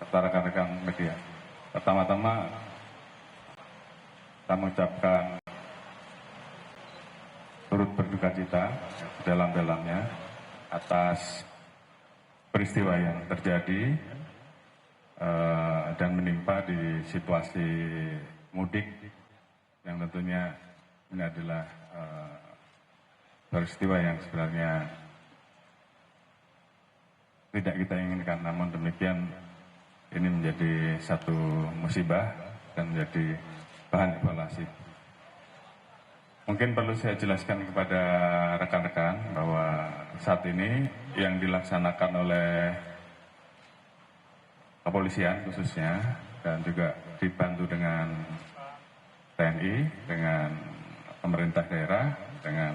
serta rekan-rekan media. Pertama-tama, saya mengucapkan turut berduka cita sedalam-dalamnya atas peristiwa yang terjadi dan menimpa di situasi mudik yang tentunya ini adalah peristiwa yang sebenarnya tidak kita inginkan, namun demikian ini menjadi satu musibah dan menjadi bahan evaluasi. Mungkin perlu saya jelaskan kepada rekan-rekan bahwa saat ini yang dilaksanakan oleh kepolisian khususnya dan juga dibantu dengan TNI, dengan pemerintah daerah, dengan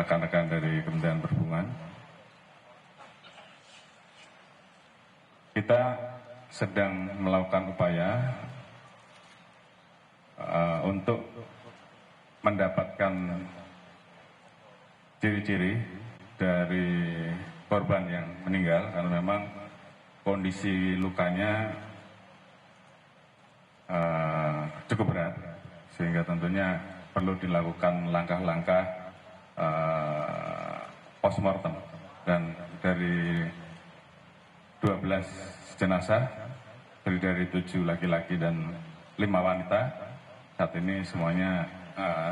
rekan-rekan dari Kementerian Perhubungan. Kita sedang melakukan upaya untuk mendapatkan ciri-ciri dari korban yang meninggal karena memang kondisi lukanya cukup berat sehingga tentunya perlu dilakukan langkah-langkah postmortem, dan dari 12 jenazah terdiri dari 7 laki-laki dan 5 wanita saat ini semuanya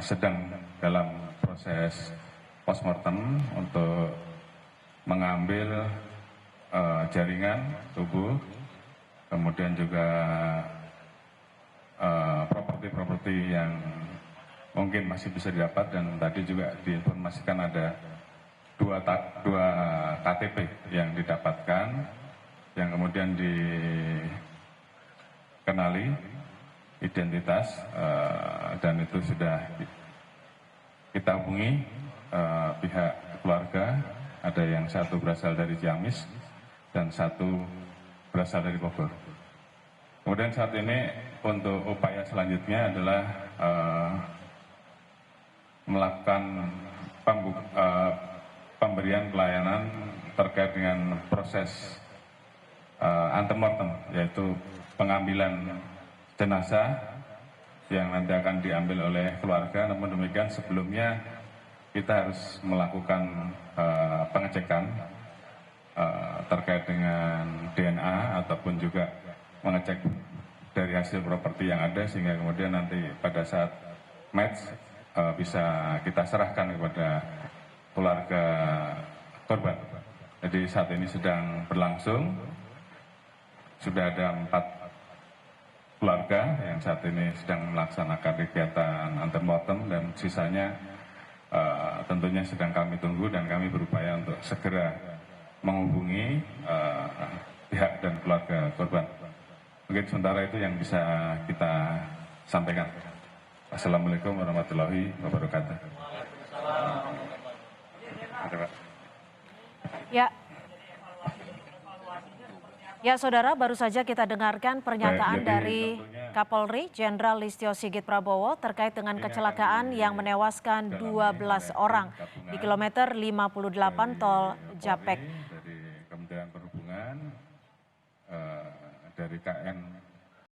sedang dalam proses postmortem untuk mengambil jaringan tubuh, kemudian juga properti-properti yang mungkin masih bisa didapat, dan tadi juga diinformasikan ada dua KTP yang didapatkan yang kemudian dikenali identitas dan itu sudah kita hubungi pihak keluarga. Ada yang satu berasal dari Ciamis dan satu berasal dari Bogor. Kemudian saat ini untuk upaya selanjutnya adalah melakukan pemberian pelayanan terkait dengan proses antemortem, yaitu pengambilan jenazah yang nanti akan diambil oleh keluarga. Namun demikian sebelumnya kita harus melakukan pengecekan terkait dengan DNA ataupun juga mengecek dari hasil properti yang ada sehingga kemudian nanti pada saat match bisa kita serahkan kepada keluarga korban. Jadi saat ini sedang berlangsung, sudah ada 4 keluarga yang saat ini sedang melaksanakan kegiatan antemortem dan sisanya tentunya sedang kami tunggu dan kami berupaya untuk segera menghubungi pihak dan keluarga korban. Mungkin sementara itu yang bisa kita sampaikan. Assalamualaikum warahmatullahi wabarakatuh. Ya, Saudara, baru saja kita dengarkan pernyataan dari Kapolri Jenderal Listio Sigit Prabowo terkait dengan kecelakaan yang menewaskan 12 orang di kilometer 58 Tol Japek. Dari Kementerian Perhubungan, dari KN